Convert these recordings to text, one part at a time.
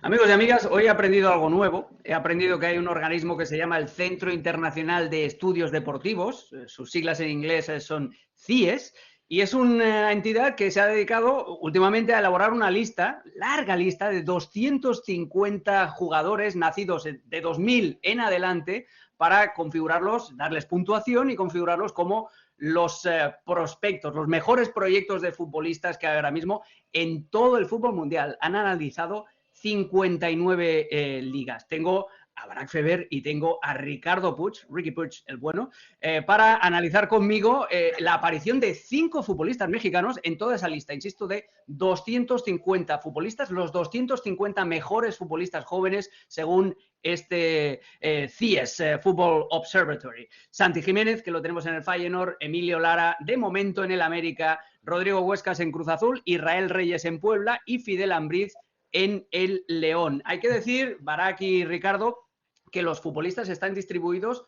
Amigos y amigas, hoy he aprendido algo nuevo. He aprendido que hay un organismo que se llama el Centro Internacional de Estudios Deportivos. Sus siglas en inglés son CIES. Y es una entidad que se ha dedicado últimamente a elaborar una lista, larga lista, de 250 jugadores nacidos de 2000 en adelante para configurarlos, darles puntuación y configurarlos como los prospectos, los mejores proyectos de futbolistas que hay ahora mismo en todo el fútbol mundial. Han analizado 59 ligas. Tengo a Barack Feber y tengo a Ricardo Puig, Ricky Puig, el bueno, para analizar conmigo la aparición de 5 futbolistas mexicanos en toda esa lista, insisto, de 250 futbolistas, los 250 mejores futbolistas jóvenes según este CIES, Football Observatory. Santi Jiménez, que lo tenemos en el Feyenoord, Emilio Lara, de momento en el América, Rodrigo Huescas en Cruz Azul, Israel Reyes en Puebla y Fidel Ambriz en el León. Hay que decir, Barack y Ricardo, que los futbolistas están distribuidos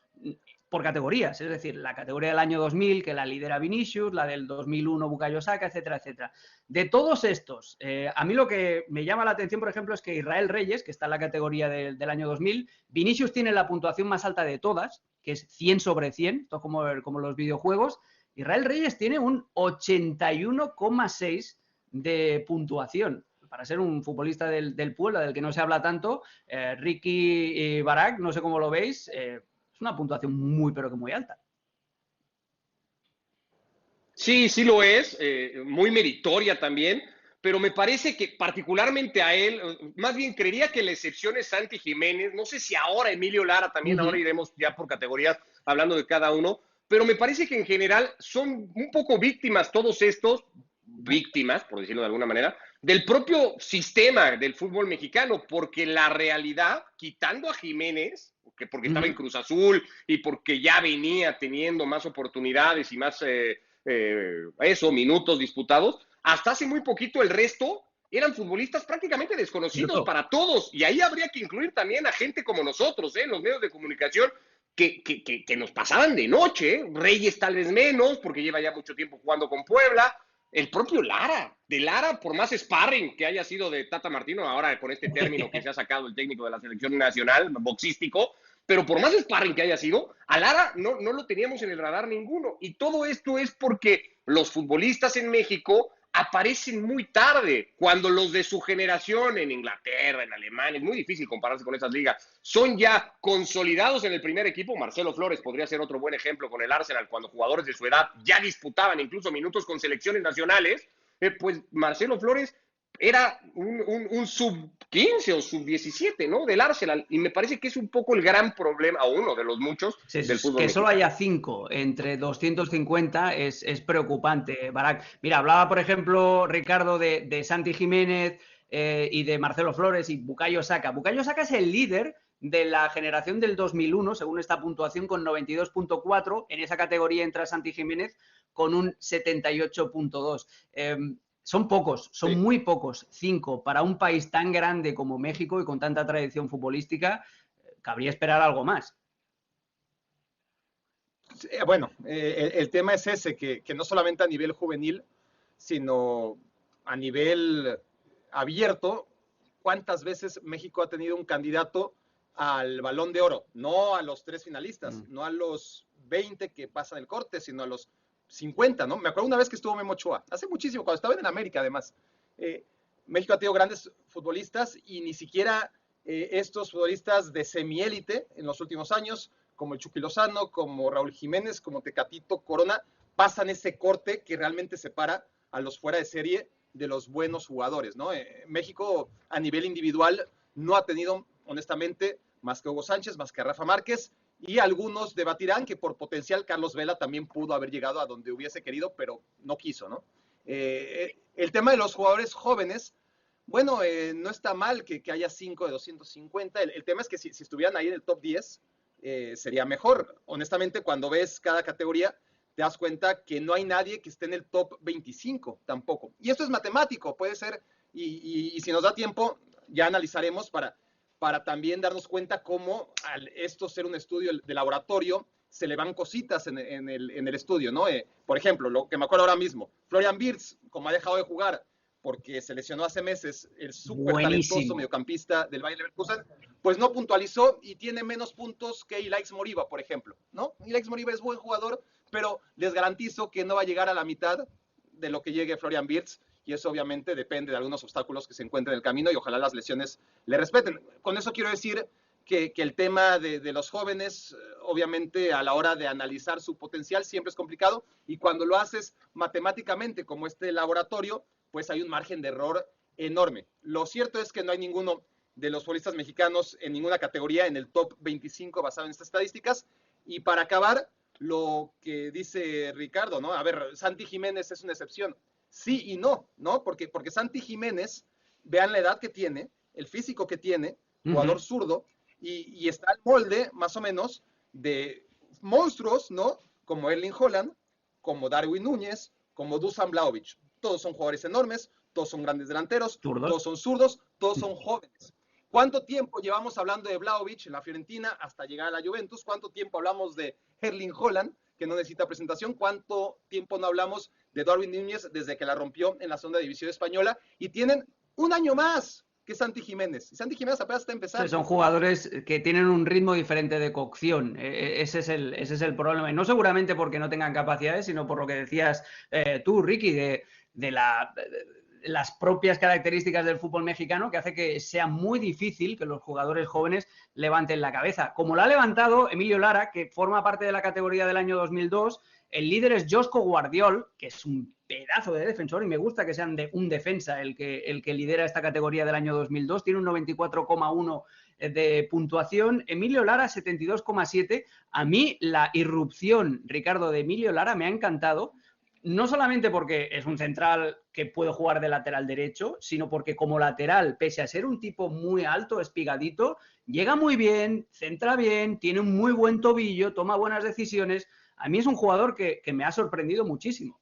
por categorías, es decir, la categoría del año 2000, que la lidera Vinicius, la del 2001 Bukayo Saka, etcétera, etcétera. De todos estos, a mí lo que me llama la atención, por ejemplo, es que Israel Reyes, que está en la categoría del año 2000, Vinicius tiene la puntuación más alta de todas, que es 100 sobre 100, esto como los videojuegos. Israel Reyes tiene un 81,6 de puntuación. Para ser un futbolista del Puebla, del que no se habla tanto, Ricky y Barack, no sé cómo lo veis, es una puntuación muy, pero que muy alta. Sí, sí lo es, muy meritoria también, pero me parece que particularmente a él, más bien creería que la excepción es Santi Jiménez, no sé si ahora Emilio Lara también, ahora iremos ya por categorías hablando de cada uno, pero me parece que en general son un poco víctimas todos estos, víctimas, por decirlo de alguna manera, del propio sistema del fútbol mexicano, porque la realidad, quitando a Jiménez, porque estaba en Cruz Azul y porque ya venía teniendo más oportunidades y más minutos disputados, hasta hace muy poquito el resto eran futbolistas prácticamente desconocidos Cierto. para todos. Y ahí habría que incluir también a gente como nosotros, en los medios de comunicación, que nos pasaban de noche. Reyes tal vez menos, porque lleva ya mucho tiempo jugando con Puebla. El propio Lara, de Lara, por más sparring que haya sido de Tata Martino, ahora con este término que se ha sacado el técnico de la selección nacional, boxístico, pero por más sparring que haya sido, a Lara no lo teníamos en el radar ninguno. Y todo esto es porque los futbolistas en México aparecen muy tarde, cuando los de su generación en Inglaterra, en Alemania, es muy difícil compararse con esas ligas, son ya consolidados en el primer equipo. Marcelo Flores podría ser otro buen ejemplo con el Arsenal, cuando jugadores de su edad ya disputaban incluso minutos con selecciones nacionales. Pues Marcelo Flores era un sub-15 o sub-17, ¿no? Del Arsenal. Y me parece que es un poco el gran problema, o uno de los muchos, Sí, del fútbol que solo mexicano. haya 5 entre 250 es preocupante, Barack. Mira, hablaba, por ejemplo, Ricardo, de Santi Jiménez y de Marcelo Flores y Bukayo Saka. Bukayo Saka es el líder de la generación del 2001, según esta puntuación, con 92,4. En esa categoría entra Santi Jiménez con un 78,2. Son pocos, son Sí. muy pocos, 5. Para un país tan grande como México y con tanta tradición futbolística, cabría esperar algo más. Bueno, el tema es ese, que no solamente a nivel juvenil, sino a nivel abierto, ¿cuántas veces México ha tenido un candidato al Balón de Oro? No a los 3 finalistas, no a los 20 que pasan el corte, sino a los 50, ¿no? Me acuerdo una vez que estuvo Memo Ochoa, hace muchísimo, cuando estaba en América además. México ha tenido grandes futbolistas y ni siquiera estos futbolistas de semiélite en los últimos años, como el Chucky Lozano, como Raúl Jiménez, como Tecatito Corona, pasan ese corte que realmente separa a los fuera de serie de los buenos jugadores, ¿no? México a nivel individual no ha tenido, honestamente, más que Hugo Sánchez, más que Rafa Márquez, y algunos debatirán que por potencial Carlos Vela también pudo haber llegado a donde hubiese querido, pero no quiso, ¿no? El tema de los jugadores jóvenes, bueno, no está mal que haya 5 de 250. El tema es que si estuvieran ahí en el top 10, sería mejor. Honestamente, cuando ves cada categoría, te das cuenta que no hay nadie que esté en el top 25 tampoco. Y esto es matemático, puede ser, y si nos da tiempo, ya analizaremos para también darnos cuenta cómo al esto ser un estudio de laboratorio, se le van cositas en el estudio, ¿no? Por ejemplo, lo que me acuerdo ahora mismo, Florian Wirtz, como ha dejado de jugar, porque se lesionó hace meses el súper Buenísimo. talentoso mediocampista del Bayer Leverkusen, pues no puntualizó y tiene menos puntos que Ilaix Moriba, por ejemplo, ¿no? Ilaix Moriba es buen jugador, pero les garantizo que no va a llegar a la mitad de lo que llegue Florian Wirtz, y eso obviamente depende de algunos obstáculos que se encuentren en el camino y ojalá las lesiones le respeten. Con eso quiero decir que el tema de los jóvenes, obviamente a la hora de analizar su potencial siempre es complicado, y cuando lo haces matemáticamente como este laboratorio, pues hay un margen de error enorme. Lo cierto es que no hay ninguno de los futbolistas mexicanos en ninguna categoría en el top 25 basado en estas estadísticas. Y para acabar, lo que dice Ricardo, ¿no? A ver, Santi Jiménez es una excepción. Sí y no, ¿no? Porque Santi Jiménez, vean la edad que tiene, el físico que tiene, jugador zurdo, y está al molde, más o menos, de monstruos, ¿no? Como Erling Haaland, como Darwin Núñez, como Dusan Vlahovic. Todos son jugadores enormes, todos son grandes delanteros, todos son zurdos, todos son jóvenes. ¿Cuánto tiempo llevamos hablando de Vlahovic en la Fiorentina hasta llegar a la Juventus? ¿Cuánto tiempo hablamos de Erling Haaland, que no necesita presentación? ¿Cuánto tiempo no hablamos de Darwin Núñez desde que la rompió en la segunda división española? Y tienen un año más que Santi Jiménez. Y Santi Jiménez apenas está empezando. Son jugadores que tienen un ritmo diferente de cocción. Ese es el problema. Y no seguramente porque no tengan capacidades, sino por lo que decías tú, Ricky, de las propias características del fútbol mexicano, que hace que sea muy difícil que los jugadores jóvenes levanten la cabeza. Como lo ha levantado Emilio Lara, que forma parte de la categoría del año 2002. El líder es Josko Guardiol, que es un pedazo de defensor, y me gusta que sean un defensa el que lidera esta categoría del año 2002. Tiene un 94,1 de puntuación. Emilio Lara, 72,7. A mí la irrupción, Ricardo, de Emilio Lara me ha encantado, no solamente porque es un central que puede jugar de lateral derecho, sino porque como lateral, pese a ser un tipo muy alto, espigadito, llega muy bien, centra bien, tiene un muy buen tobillo, toma buenas decisiones. A mí es un jugador que me ha sorprendido muchísimo.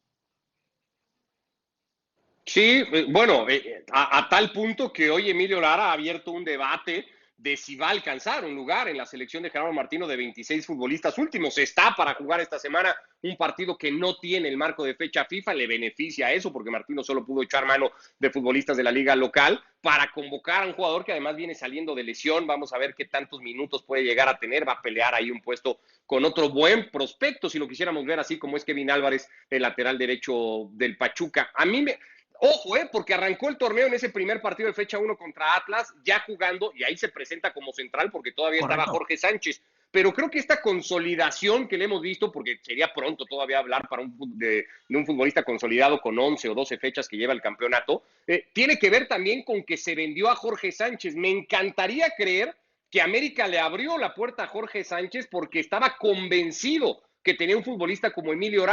Sí, bueno, a tal punto que hoy Emilio Lara ha abierto un debate de si va a alcanzar un lugar en la selección de Gerardo Martino de 26 futbolistas últimos. Está para jugar esta semana un partido que no tiene el marco de fecha FIFA, le beneficia eso porque Martino solo pudo echar mano de futbolistas de la liga local para convocar a un jugador que además viene saliendo de lesión. Vamos a ver qué tantos minutos puede llegar a tener, va a pelear ahí un puesto con otro buen prospecto, si lo quisiéramos ver así, como es Kevin Álvarez, el lateral derecho del Pachuca. A mí me... Ojo, porque arrancó el torneo en ese primer partido de fecha 1 contra Atlas, ya jugando, y ahí se presenta como central porque todavía estaba Jorge Sánchez. Pero creo que esta consolidación que le hemos visto, porque sería pronto todavía hablar de un futbolista consolidado con 11 o 12 fechas que lleva el campeonato, tiene que ver también con que se vendió a Jorge Sánchez. Me encantaría creer que América le abrió la puerta a Jorge Sánchez porque estaba convencido que tenía un futbolista como Emilio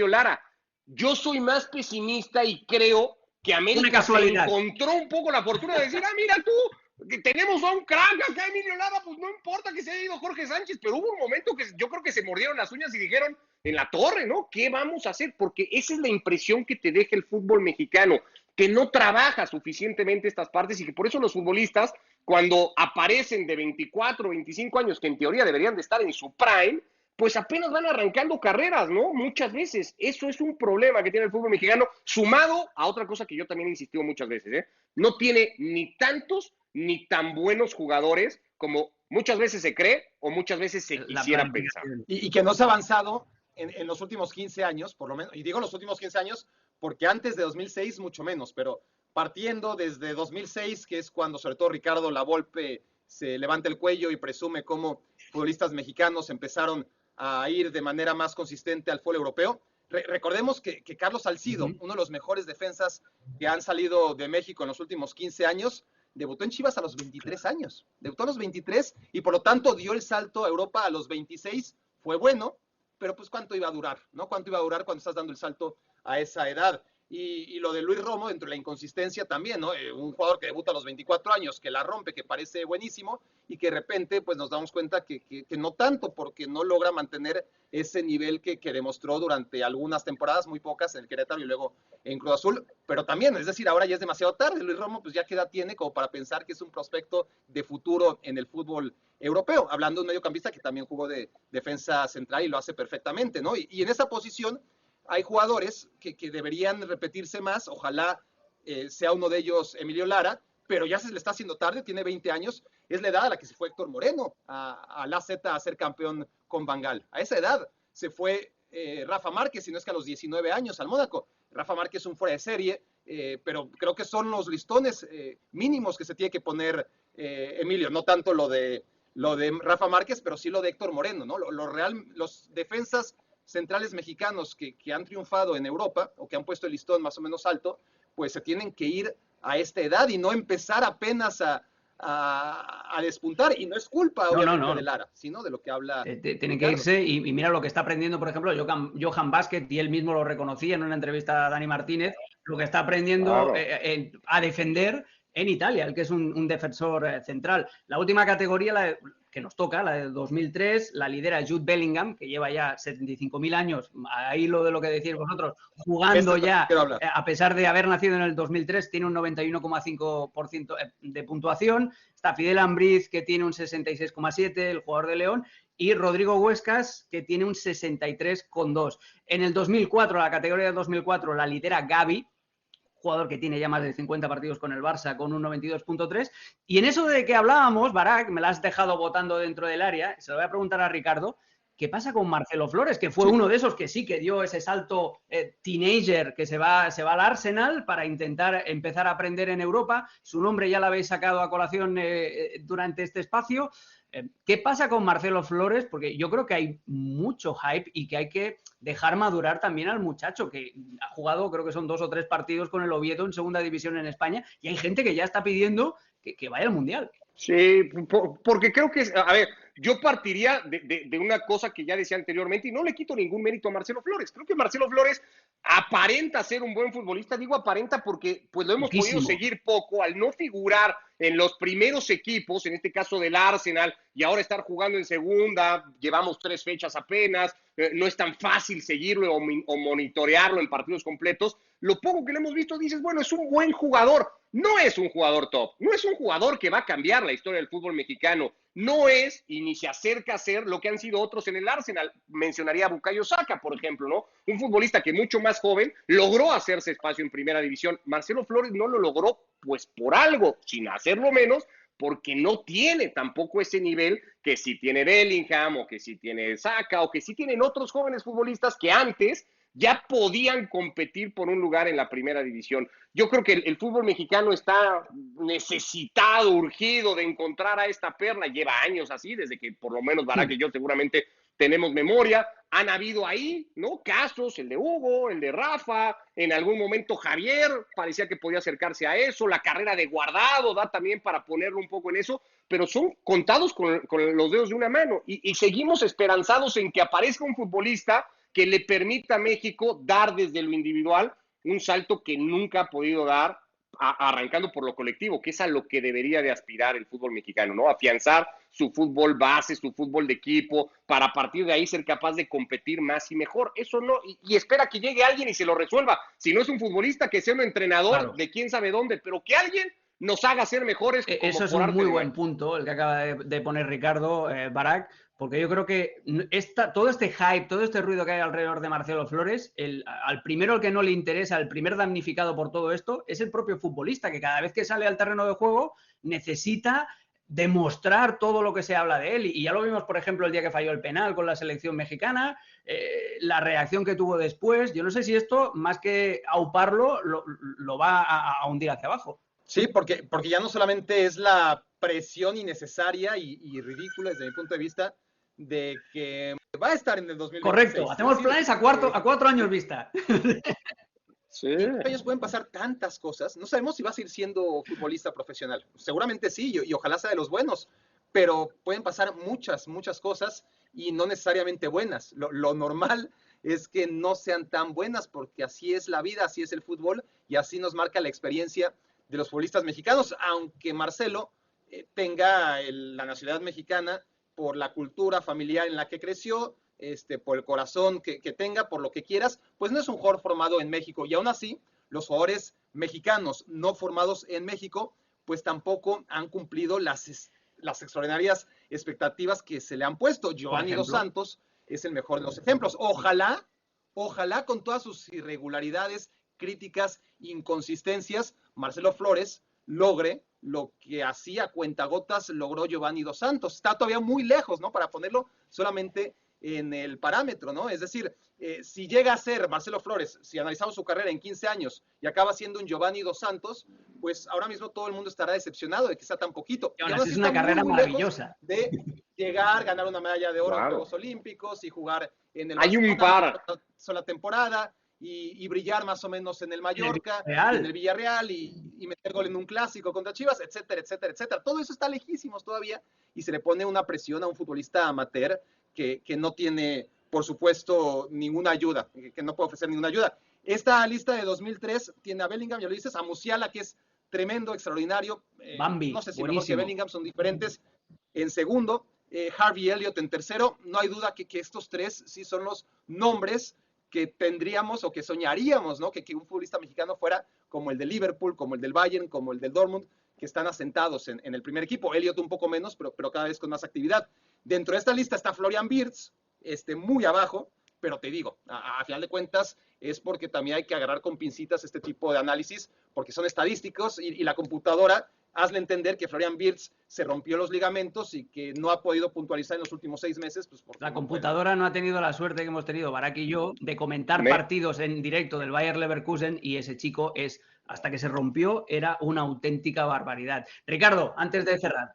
Lara. Yo soy más pesimista y creo que América se encontró un poco la fortuna de decir, mira tú, que tenemos a un crack acá, Emilio Lara, pues no importa que se haya ido Jorge Sánchez, pero hubo un momento que yo creo que se mordieron las uñas y dijeron, en la torre, ¿no? ¿Qué vamos a hacer? Porque esa es la impresión que te deja el fútbol mexicano, que no trabaja suficientemente estas partes y que por eso los futbolistas, cuando aparecen de 24 o 25 años, que en teoría deberían de estar en su prime, pues apenas van arrancando carreras, ¿no? Muchas veces. Eso es un problema que tiene el fútbol mexicano, sumado a otra cosa que yo también he insistido muchas veces, ¿eh? No tiene ni tantos ni tan buenos jugadores como muchas veces se cree o muchas veces se quisiera pensar. Y que no se ha avanzado en los últimos 15 años, por lo menos, y digo los últimos 15 años porque antes de 2006 mucho menos, pero partiendo desde 2006, que es cuando sobre todo Ricardo Lavolpe se levanta el cuello y presume cómo futbolistas mexicanos empezaron a ir de manera más consistente al fútbol europeo. Recordemos que Carlos Salcido, uno de los mejores defensas que han salido de México en los últimos 15 años, debutó en Chivas a los 23 años. Debutó a los 23 y por lo tanto dio el salto a Europa a los 26. Fue bueno, pero pues ¿cuánto iba a durar? ¿No? ¿Cuánto iba a durar cuando estás dando el salto a esa edad? Y lo de Luis Romo, dentro de la inconsistencia también, ¿no? Un jugador que debuta a los 24 años, que la rompe, que parece buenísimo, y que de repente pues nos damos cuenta que no tanto, porque no logra mantener ese nivel que demostró durante algunas temporadas, muy pocas, en el Querétaro y luego en Cruz Azul, pero también, es decir, ahora ya es demasiado tarde. Luis Romo pues ya qué edad tiene como para pensar que es un prospecto de futuro en el fútbol europeo, hablando de un mediocampista que también jugó de defensa central y lo hace perfectamente, ¿no? Y en esa posición hay jugadores que deberían repetirse más, ojalá sea uno de ellos Emilio Lara, pero ya se le está haciendo tarde, tiene 20 años, es la edad a la que se fue Héctor Moreno al AZ a ser campeón con Bangal. A esa edad se fue Rafa Márquez, si no es que a los 19 años al Mónaco. Rafa Márquez es un fuera de serie, pero creo que son los listones mínimos que se tiene que poner Emilio, no tanto lo de Rafa Márquez, pero sí lo de Héctor Moreno, ¿no? Los defensas centrales mexicanos que han triunfado en Europa o que han puesto el listón más o menos alto, pues se tienen que ir a esta edad y no empezar apenas a despuntar. Y no es culpa, obviamente, de Lara, sino de lo que habla. Tienen que irse y mira lo que está aprendiendo, por ejemplo, Johan Vázquez, y él mismo lo reconocía en una entrevista a Dani Martínez, lo que está aprendiendo a defender en Italia, el que es un defensor central. La última categoría, que nos toca, la de 2003, la lidera Jude Bellingham, que lleva ya 75.000 años, ahí lo de lo que decís vosotros, jugando ya, a pesar de haber nacido en el 2003, tiene un 91,5% de puntuación. Está Fidel Ambriz, que tiene un 66,7%, el jugador de León, y Rodrigo Huescas, que tiene un 63,2%. En el 2004, la categoría del 2004, la lidera Gavi, jugador que tiene ya más de 50 partidos con el Barça, con un 92,3. Y en eso de que hablábamos, Barak, me la has dejado votando dentro del área, se lo voy a preguntar a Ricardo, ¿qué pasa con Marcelo Flores? Que fue uno de esos que sí que dio ese salto teenager, que se va al Arsenal para intentar empezar a aprender en Europa. Su nombre ya lo habéis sacado a colación durante este espacio. ¿Qué pasa con Marcelo Flores? Porque yo creo que hay mucho hype y que hay que dejar madurar también al muchacho, que ha jugado, creo que son 2 o 3 partidos con el Oviedo en segunda división en España, y hay gente que ya está pidiendo que vaya al Mundial. Sí, porque creo que, a ver, yo partiría de una cosa que ya decía anteriormente y no le quito ningún mérito a Marcelo Flores. Creo que Marcelo Flores aparenta ser un buen futbolista, digo aparenta porque pues lo hemos podido seguir poco al no figurar en los primeros equipos, en este caso del Arsenal, y ahora estar jugando en segunda, llevamos 3 fechas apenas, no es tan fácil seguirlo o monitorearlo en partidos completos. Lo poco que le hemos visto dices, bueno, es un buen jugador. No es un jugador top, no es un jugador que va a cambiar la historia del fútbol mexicano, no es y ni se acerca a ser lo que han sido otros en el Arsenal. Mencionaría a Bukayo Saka, por ejemplo, ¿no? Un futbolista que mucho más joven logró hacerse espacio en primera división. Marcelo Flores no lo logró, pues por algo, sin hacerlo menos, porque no tiene tampoco ese nivel que sí tiene Bellingham o que sí tiene Saka o que sí tienen otros jóvenes futbolistas que antes ya podían competir por un lugar en la primera división. Yo creo que el fútbol mexicano está necesitado, urgido de encontrar a esta perla. Lleva años así, desde que por lo menos Barak y yo seguramente tenemos memoria. Han habido ahí, ¿no? Casos, el de Hugo, el de Rafa, en algún momento Javier, parecía que podía acercarse a eso. La carrera de Guardado da también para ponerlo un poco en eso, pero son contados con los dedos de una mano. Y seguimos esperanzados en que aparezca un futbolista que le permita a México dar desde lo individual un salto que nunca ha podido dar, arrancando por lo colectivo, que es a lo que debería de aspirar el fútbol mexicano, ¿no? Afianzar su fútbol base, su fútbol de equipo, para a partir de ahí ser capaz de competir más y mejor. Eso no, y espera que llegue alguien y se lo resuelva. Si no es un futbolista, que sea un entrenador de quién sabe dónde, pero que alguien nos haga ser mejores. Eso es un muy buen punto, el que acaba de poner Ricardo, Barak, porque yo creo que todo este hype, todo este ruido que hay alrededor de Marcelo Flores, al primero al que no le interesa, el primer damnificado por todo esto, es el propio futbolista, que cada vez que sale al terreno de juego necesita demostrar todo lo que se habla de él. Y ya lo vimos, por ejemplo, el día que falló el penal con la selección mexicana, la reacción que tuvo después. Yo no sé si esto, más que auparlo, lo va a hundir hacia abajo. Sí, porque ya no solamente es la presión innecesaria y ridícula desde mi punto de vista de que va a estar en el 2026. Correcto, hacemos planes a 4 años vista. Sí. En ellos pueden pasar tantas cosas. No sabemos si vas a ir siendo futbolista profesional. Seguramente sí, y ojalá sea de los buenos, pero pueden pasar muchas cosas y no necesariamente buenas. Lo normal es que no sean tan buenas, porque así es la vida, así es el fútbol y así nos marca la experiencia de los futbolistas mexicanos, aunque Marcelo tenga la nacionalidad mexicana por la cultura familiar en la que creció, por el corazón que tenga, por lo que quieras, pues no es un jugador formado en México. Y aún así, los jugadores mexicanos no formados en México, pues tampoco han cumplido las extraordinarias expectativas que se le han puesto. Giovanni Dos Santos es el mejor de los ejemplos. Ojalá con todas sus irregularidades críticas, inconsistencias, Marcelo Flores logre lo que hacía cuentagotas logró Giovanni Dos Santos. Está todavía muy lejos, ¿no? Para ponerlo solamente en el parámetro, ¿no? Es decir, si llega a ser Marcelo Flores, si analizamos su carrera en 15 años y acaba siendo un Giovanni Dos Santos, pues ahora mismo todo el mundo estará decepcionado de que sea tan poquito. Y aún así es una carrera maravillosa. De llegar, ganar una medalla de oro en Juegos Olímpicos y jugar en el Hay un par. sola temporada y brillar más o menos en el Mallorca, en el Villarreal y meter gol en un clásico contra Chivas, etcétera, etcétera, etcétera. Todo eso está lejísimos todavía y se le pone una presión a un futbolista amateur que no tiene, por supuesto, ninguna ayuda, que no puede ofrecer ninguna ayuda. Esta lista de 2003 tiene a Bellingham, ya lo dices, a Musiala, que es tremendo, extraordinario. Bambi, no sé si buenísimo. mejor que Bellingham, son diferentes. En segundo, Harvey Elliott en tercero. No hay duda que estos tres sí son los nombres que tendríamos o que soñaríamos, ¿no? Que un futbolista mexicano fuera como el de Liverpool, como el del Bayern, como el del Dortmund, que están asentados en el primer equipo. Elliott un poco menos, pero cada vez con más actividad. Dentro de esta lista está Florian Wirtz, muy abajo, pero te digo, a final de cuentas es porque también hay que agarrar con pincitas este tipo de análisis, porque son estadísticos y la computadora, hazle entender que Florian Wirtz se rompió los ligamentos y que no ha podido puntualizar en los últimos 6 meses. Pues la computadora no ha tenido la suerte que hemos tenido Barak y yo de comentar partidos en directo del Bayer Leverkusen y ese chico hasta que se rompió, era una auténtica barbaridad. Ricardo, antes de cerrar.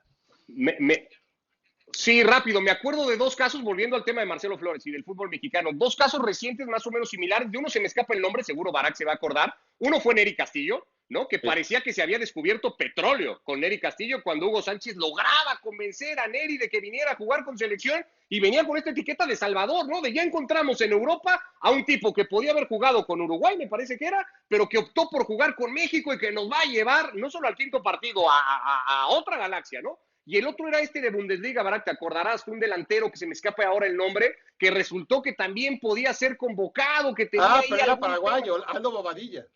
Sí, rápido. Me acuerdo de 2 casos, volviendo al tema de Marcelo Flores y del fútbol mexicano. 2 casos recientes más o menos similares. De uno se me escapa el nombre, seguro Barak se va a acordar. Uno fue Nery Castillo, ¿no? Que parecía que se había descubierto petróleo con Nery Castillo cuando Hugo Sánchez lograba convencer a Nery de que viniera a jugar con selección y venía con esta etiqueta de Salvador, ¿no? De ya encontramos en Europa a un tipo que podía haber jugado con Uruguay, me parece que era, pero que optó por jugar con México y que nos va a llevar no solo al 5º partido, a otra galaxia, ¿no? Y el otro era este de Bundesliga, Barak, te acordarás, fue un delantero que se me escapa ahora el nombre, que resultó que también podía ser convocado, que tenía pero era paraguayo, Aldo Bobadilla.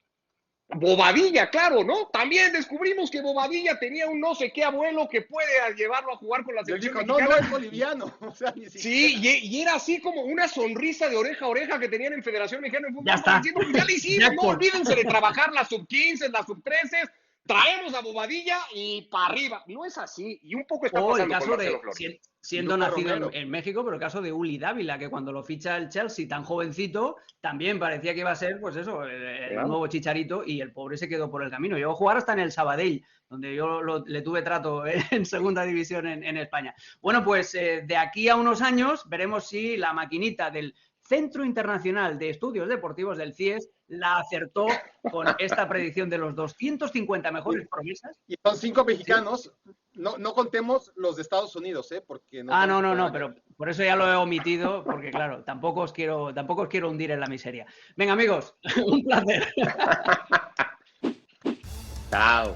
Bobadilla, claro, ¿no? También descubrimos que Bobadilla tenía un no sé qué abuelo que puede llevarlo a jugar con la selección mexicana. No es boliviano. O sea, ni sí, y era así como una sonrisa de oreja a oreja que tenían en Federación Mexicana de Fútbol. Ya está. Diciendo, ya le hicimos, no olvídense de trabajar las sub-15, las sub-13, traemos a Bobadilla y para arriba. No es así. Y un poco está pasando el caso con Marcelo Flores. Siendo nacido en México, pero el caso de Uli Dávila, que cuando lo ficha el Chelsea tan jovencito, también parecía que iba a ser, pues eso, el nuevo Chicharito, y el pobre se quedó por el camino. Llegó a jugar hasta en el Sabadell, donde yo le tuve trato en segunda división en España. Bueno, pues de aquí a unos años veremos si la maquinita del Centro Internacional de Estudios Deportivos del CIES la acertó con esta predicción de los 250 mejores promesas. Y son 5 mexicanos, no contemos los de Estados Unidos, porque no, pero por eso ya lo he omitido, porque claro, tampoco os quiero hundir en la miseria. Venga, amigos, un placer. Chao.